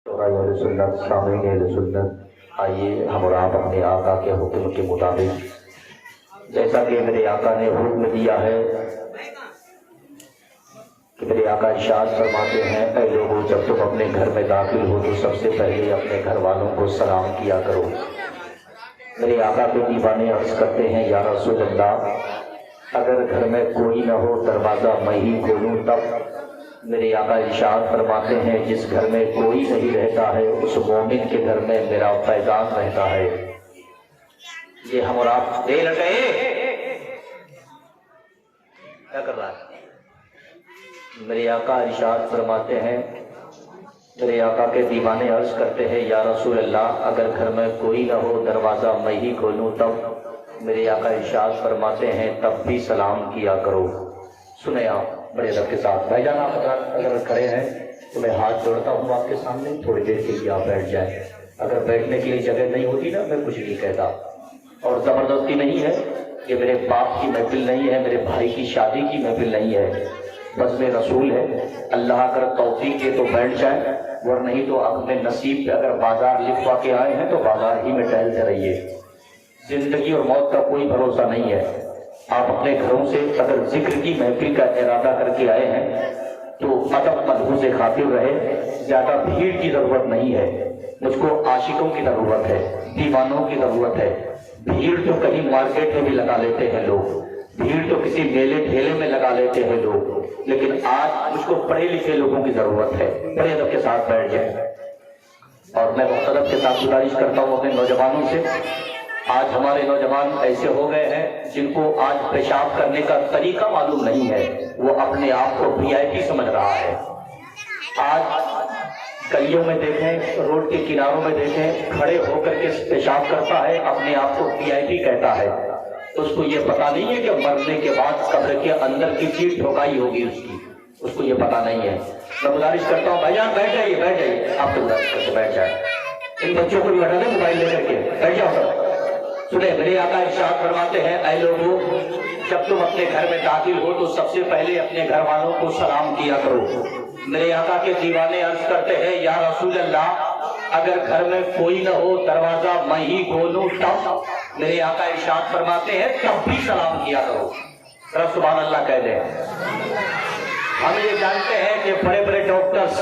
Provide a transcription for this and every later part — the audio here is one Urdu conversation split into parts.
اہل سنت، سامعین اہل سنت، آئیے ہم اور آپ اپنے آقا کے حکم کے مطابق، جیسا کہ میرے آقا نے حکم دیا ہے کہ میرے آقا ارشاد فرماتے ہیں، اے لوگوں جب تم اپنے گھر میں داخل ہو تو سب سے پہلے اپنے گھر والوں کو سلام کیا کرو۔ میرے آقا کے دیوانے عرض کرتے ہیں، یا رسول اللہ، اگر گھر میں کوئی نہ ہو دروازہ میں ہی کھولوں تب؟ میرے آقا ارشاد فرماتے ہیں، جس گھر میں کوئی نہیں رہتا ہے اس مومن کے گھر میں میرا پیغام رہتا ہے۔ یہ ہم اور آپ دے لگے کیا کر رہا ہے؟ میرے آقا ارشاد فرماتے ہیں، میرے آقا کے دیوانے عرض کرتے ہیں، یا رسول اللہ، اگر گھر میں کوئی نہ ہو دروازہ میں ہی کھولوں تب؟ میرے آقا ارشاد فرماتے ہیں، تب بھی سلام کیا کرو۔ سنیں آپ بڑے ادب کے ساتھ، بھائی جان آپ اگر کھڑے ہیں تو میں ہاتھ جوڑتا ہوں آپ کے سامنے، تھوڑی دیر کے لیے آپ بیٹھ جائیں۔ اگر بیٹھنے کے لیے جگہ نہیں ہوتی نا، میں کچھ نہیں کہتا، اور زبردستی نہیں ہے، یہ میرے باپ کی محفل نہیں ہے، میرے بھائی کی شادی کی محفل نہیں ہے، بس میں رسول ہے، اللہ اگر توفیق دے تو بیٹھ جائیں، ورنہ نہیں تو اپنے نصیب پہ اگر بازار لکھوا کے آئے ہیں تو بازار ہی میں ٹہلتے رہیے۔ زندگی اور موت کا کوئی بھروسہ نہیں ہے۔ آپ اپنے گھروں سے اگر ذکر کی محفل کا ارادہ کر کے آئے ہیں تو ادب ملحوظ خاطر رہے، زیادہ بھیڑ کی ضرورت نہیں ہے۔ مجھ کو عاشقوں کی ضرورت ہے، دیوانوں کی ضرورت ہے۔ بھیڑ تو کہیں مارکیٹ میں بھی لگا لیتے ہیں لوگ، بھیڑ تو کسی میلے ٹھیلے میں لگا لیتے ہیں لوگ، لیکن آج مجھ کو پڑھے لکھے لوگوں کی ضرورت ہے۔ بڑے ادب کے ساتھ بیٹھ جائیں، اور میں مختلف کے ساتھ گزارش کرتا ہوں اپنے نوجوانوں سے، آج ہمارے نوجوان ایسے ہو گئے ہیں جن کو آج پیشاب کرنے کا طریقہ معلوم نہیں ہے، وہ اپنے آپ کو وی آئی پی سمجھ رہا ہے۔ آج گلیوں میں دیکھیں، روڈ کے کناروں میں دیکھیں، کھڑے ہو کر کے پیشاب کرتا ہے، اپنے آپ کو وی آئی پی کہتا ہے۔ اس کو یہ پتا نہیں ہے کہ مرنے کے بعد قبر کے اندر کی چیز ٹھوکائی ہوگی اس کو یہ پتا نہیں ہے۔ میں گزارش کرتا ہوں، بھائی جان بیٹھ جائیے، آپ گزارش کر کے بیٹھ جائیں، ان بچوں کو بھی ہٹا دیں موبائل لے کر کے، بیٹھ جاؤ سب۔ سنیں، میرے آقا ارشاد فرماتے ہیں، اے لوگوں جب تم اپنے گھر میں داخل ہو تو سب سے پہلے اپنے گھر والوں کو سلام کیا کرو۔ میرے آقا کے دیوانے عرض کرتے ہیں، یا رسول اللہ، اگر گھر میں کوئی نہ ہو دروازہ میں ہی کھولوں تب؟ میرے آقا ارشاد فرماتے ہیں، تب بھی سلام کیا کرو۔ ذرا سبحان اللہ کہہ دیں۔ ہم یہ جانتے ہیں کہ بڑے بڑے ڈاکٹرز،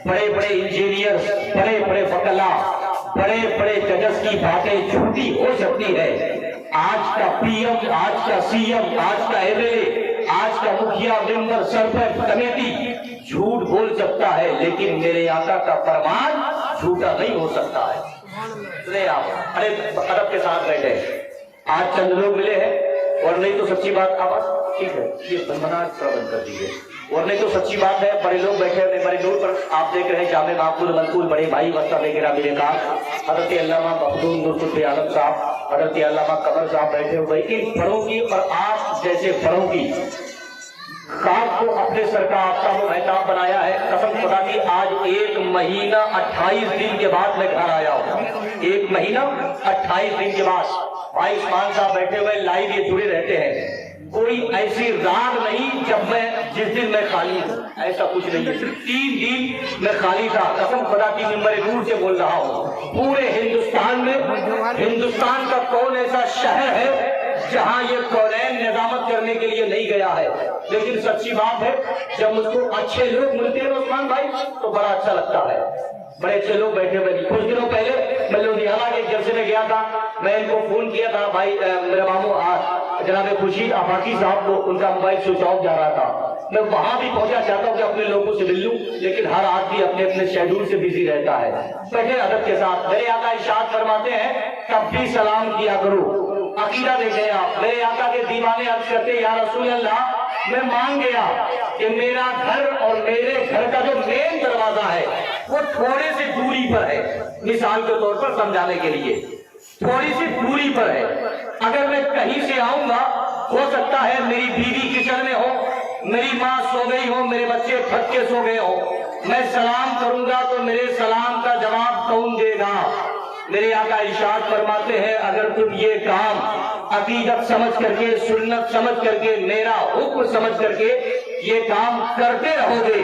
بڑے بڑے انجینئرز، بڑے بڑے وکلا، بڑے بڑے ججز کی باتیں جھوٹی ہو سکتی ہے۔ آج کا پی ایم، آج کا سی ایم، آج کا ایم ایل اے، آج کا مکھیا، ممبر، سرپنچ، کمیٹی جھوٹ بول سکتا ہے، لیکن میرے آقا کا فرمان جھوٹا نہیں ہو سکتا ہے۔ سنیں آپ، ارے ادب کے ساتھ بیٹھے، آج چند لوگ ملے ہیں، اور نہیں تو سچی بات، آواز ٹھیک ہے، یہ بنبناہٹ تھوڑا بند کر دیجیے، اور نہیں تو سچی بات ہے، بڑے لوگ بیٹھے ہوئے بڑے دور پر آپ دیکھ رہے ہیں، جامع معقول منقول بڑے بھائی وسطہ وغیرہ میرے کہا، حضرت علامہ مخدوم نور عالم صاحب، حضرت علامہ قمر صاحب بیٹھے ہوئے، ان بڑوں کی اور آپ جیسے بڑوں کی خاک کو اپنے سر کا آفتاب و مہتاب بنایا ہے۔ قسم خدا کی آج 1 مہینہ 28 دن کے بعد میں گھر آیا ہوں، 1 مہینہ 28 دن کے بعد۔ بھائی عثمان صاحب بیٹھے ہوئے لائیو یہ جڑے رہتے ہیں، کوئی ایسی رات نہیں جس دن میں خالی ہوں، ایسا کچھ نہیں ہے، صرف 3 دن میں خالی تھا۔ قسم خدا کی ممبر نور سے بول رہا ہوں، پورے ہندوستان میں، ہندوستان کا کون ایسا شہر ہے جہاں یہ کونین نظامت کرنے کے لیے نہیں گیا ہے؟ لیکن سچی بات ہے، جب مجھ کو اچھے لوگ ملتے ہیں عثمان بھائی تو بڑا اچھا لگتا ہے، بڑے اچھے لوگ بیٹھے ہوئے۔ کچھ دنوں پہلے میں لدھیانہ کے ایک جلسے میں گیا تھا، میں ان کو فون کیا تھا، بھائی میرے ماموں جناب خورشید آفاقی صاحب کو ان کا موبائل سوئچ آف جا رہا تھا، میں وہاں بھی پہنچا چاہتا ہوں کہ اپنے لوگوں سے مل لوں، لیکن ہر آدمی اپنے اپنے شیڈول سے بزی رہتا ہے۔ بیٹھے ادب کے ساتھ، میرے آقا ارشاد فرماتے ہیں، تب بھی سلام کیا کرو۔ عقیدہ دیکھیں آپ، میرے آقا کے دیوانے عرض کرتے، یا رسول اللہ، میں مان گیا کہ میرا گھر اور میرے گھر کا جو مین دروازہ ہے وہ تھوڑے سی دوری پر ہے، مثال کے طور پر سمجھانے کے لیے تھوڑی سی دوری پر ہے۔ اگر میں کہیں سے آؤں گا، ہو سکتا ہے میری بیوی کچن میں ہو، میری ماں سو گئی ہو، میرے بچے تھک کے سو گئے ہو، میں سلام کروں گا تو میرے سلام کا جواب کون دے گا؟ میرے آقا ارشاد فرماتے ہیں، اگر تم یہ کام عقیدت سمجھ کر کے، سنت سمجھ کر کے، میرا حکم سمجھ کر کے یہ کام کرتے رہو گے،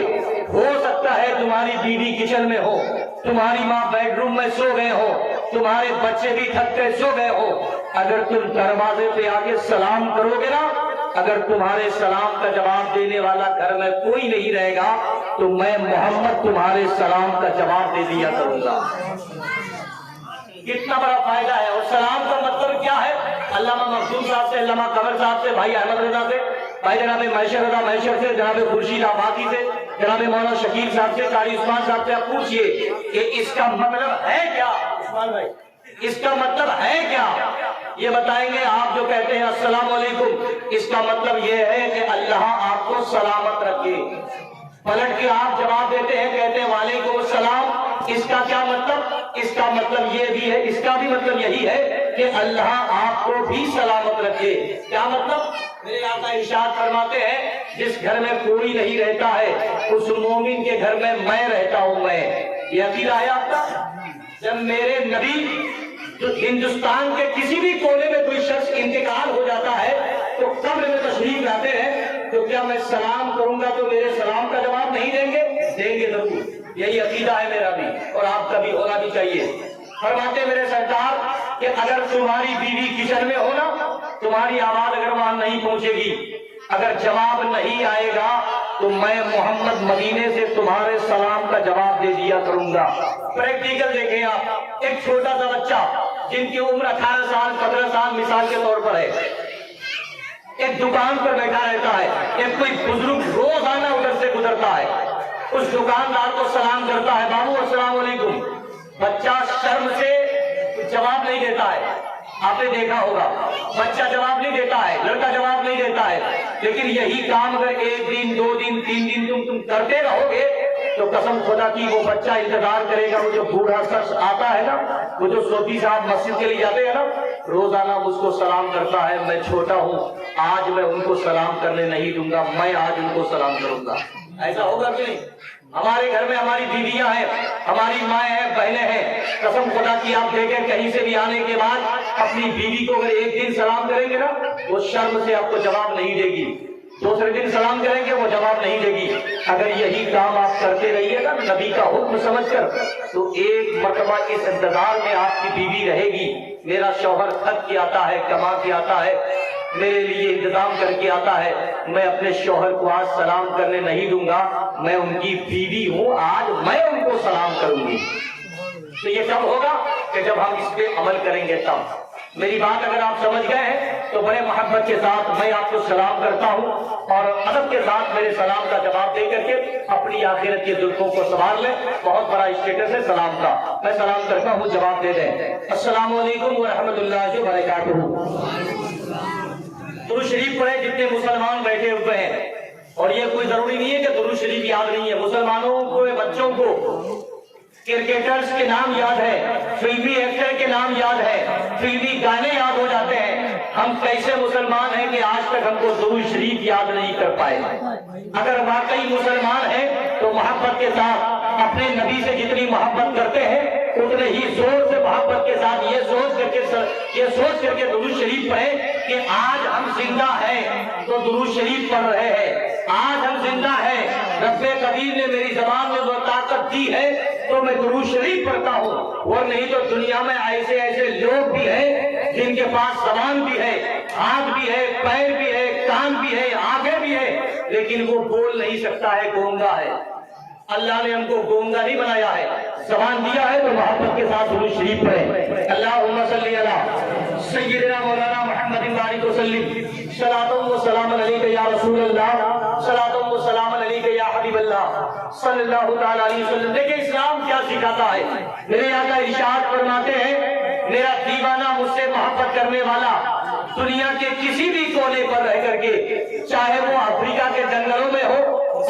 ہو سکتا ہے تمہاری بیوی کچن میں ہو، تمہاری ماں بیڈ روم میں سو گئے ہو، تمہارے بچے بھی تھک کے سو گئے ہو، اگر تم دروازے پہ آ کے سلام کرو گے نا، اگر تمہارے سلام کا جواب دینے والا گھر میں کوئی نہیں رہے گا تو میں محمد تمہارے سلام کا جواب دے دیا کروں گا۔ کتنا بڑا فائدہ ہے۔ اور سلام کا مطلب کیا ہے؟ علامہ مخدوم صاحب سے، علامہ قمر صاحب سے، بھائی احمد رضا سے، بھائی جناب محشر رضا محشر سے، جناب خورشید آبادی سے، جناب مولانا شکیل صاحب سے، قاری عثمان صاحب سے آپ پوچھئے کہ اس کا مطلب ہے کیا؟ عثمان بھائی اس کا مطلب ہے کیا؟ یہ بتائیں گے۔ آپ جو کہتے ہیں السلام علیکم، اس کا مطلب یہ ہے کہ اللہ آپ کو سلامت رکھے۔ پلٹ کے آپ جواب دیتے ہیں، کہتے ہیں وعلیکم السلام، اس کا کیا مطلب؟ اس کا مطلب یہ بھی ہے، اس کا بھی مطلب یہی ہے کہ اللہ آپ کو بھی سلامت رکھے۔ کیا مطلب؟ میرے آقا ارشاد فرماتے ہیں جس گھر میں کوئی نہیں رہتا ہے اس مومن کے گھر میں رہتا ہوں میں۔ یہ عقیدہ ہے آپ کا؟ جب میرے نبی جو ہندوستان کے کسی بھی کونے میں کوئی شخص انتقال ہو جاتا ہے تو قبر میں تشریف لاتے ہیں تو کیا میں سلام کروں گا تو میرے سلام کا جواب نہیں دیں گے؟ دیں گے ضرور۔ یہی عقیدہ ہے میرا بھی اور آپ کا بھی ہونا بھی چاہیے۔ فرماتے میرے سرکار کہ اگر تمہاری بیوی کچن میں ہو نا، تمہاری آواز اگر وہاں نہیں پہنچے گی، اگر جواب نہیں آئے گا تو میں محمد مدینے سے تمہارے سلام کا جواب دے دیا کروں گا۔ پریکٹیکل دیکھیں آپ، ایک چھوٹا سا بچہ جن کی عمر 18 سال 15 سال مثال کے طور پر ہے، ایک دکان پر بیٹھا رہتا ہے، ایک کوئی بزرگ روزانہ ادھر سے گزرتا ہے، اس دکاندار کو سلام کرتا ہے، بابو السلام علیکم۔ بچہ شرم سے جواب نہیں دیتا ہے، آپ نے دیکھا ہوگا بچہ جواب نہیں دیتا ہے، لڑکا جواب نہیں دیتا ہے، لیکن یہی کام اگر 1 دن 2 دن 3 دن تم کرتے رہو گے تو قسم خدا کی وہ بچہ انتظار کرے گا۔ وہ جو بوڑھا شخص آتا ہے نا، وہ جو صوفی صاحب مسجد کے لیے جاتے ہیں نا، روزانہ مجھ کو سلام کرتا ہے، میں چھوٹا ہوں، آج میں ان کو سلام کرنے نہیں دوں گا، میں آج ان کو سلام کروں گا۔ ایسا ہوگا کہ نہیں؟ ہمارے گھر میں ہماری بیویاں ہیں، ہماری مائیں ہیں، بہنیں ہیں، قسم خدا کی آپ دیکھیں کہیں سے بھی آنے کے بعد اپنی بیوی کو اگر 1 دن سلام کریں گے نا، وہ شرم سے آپ کو جواب نہیں دے گی، دوسرے دن سلام کریں گے وہ جواب نہیں دے گی۔ اگر یہی کام آپ کرتے رہیے گا نبی کا حکم سمجھ کر تو ایک مرتبہ اس انتظار میں آپ کی بیوی رہے گی، میرا شوہر تھک کے آتا ہے، کما کے آتا ہے، میرے لیے انتظام کر کے آتا ہے، میں اپنے شوہر کو آج سلام کرنے نہیں دوں گا، میں ان کی بیوی ہوں، آج میں ان کو سلام کروں گی۔ تو یہ کب ہوگا؟ کہ جب ہم اس پہ عمل کریں گے تب۔ میری بات اگر آپ سمجھ گئے ہیں تو بڑے محبت کے ساتھ میں آپ کو سلام کرتا ہوں اور ادب کے ساتھ میرے سلام کا جواب دے کر کے اپنی آخرت کے زلفوں کو سنبھال لیں۔ بہت بڑا اسٹیٹس ہے سلام کا، میں سلام کرتا ہوں، جواب دے دیں۔ السلام علیکم ورحمۃ اللہ وبرکاتہ۔ درود شریف پڑھیں جتنے مسلمان بیٹھے ہوئے ہیں، اور یہ کوئی ضروری نہیں ہے کہ درود شریف یاد نہیں ہے، مسلمانوں کو بچوں کو کرکٹرز کے نام یاد ہے، فلمی ایکٹر کے نام یاد ہے، فلمی گانے یاد ہو جاتے ہیں۔ ہم کیسے مسلمان ہیں کہ آج تک ہم کو درود شریف یاد نہیں کر پائے؟ اگر واقعی مسلمان ہیں تو محبت کے ساتھ اپنے نبی سے جتنی محبت کرتے ہیں اتنے ہی زور سے محبت کے ساتھ یہ سوچ کر کے درود شریف پڑھیں کہ آج ہم زندہ ہیں تو درود شریف پڑھ رہے ہیں، آج ہم زندہ ہیں، رب قدیر نے میری زبان میں وہ طاقت دی ہے تو میں درود شریف پڑھتا ہوں۔ اور نہیں تو دنیا میں ایسے لوگ بھی ہیں جن کے پاس زبان بھی ہے، ہاتھ بھی ہے، پیر بھی ہے، کان بھی ہے، آنکھیں بھی ہے، لیکن وہ بول نہیں سکتا ہے، گونگا ہے۔ اللہ نے ہم کو گونگا نہیں بنایا ہے، زبان دیا ہے تو محبت کے ساتھ درود شریف پڑھیں۔ اللہم صلی علی سیدنا مولانا محمد بارک وسلم، صلاۃ و سلام علیک یا رسول اللہ، صلاۃ و سلام علیک یا حبیب اللہ صلی اللہ تعالی علیہ وسلم۔ دیکھیں اسلام کیا سکھاتا ہے۔ میرے آقا ارشاد فرماتے ہیں میرا دیوانہ مجھ سے محبت کرنے والا دنیا کے کسی بھی کونے پر رہ کر کے، چاہے وہ افریقہ کے جنگلوں میں ہو،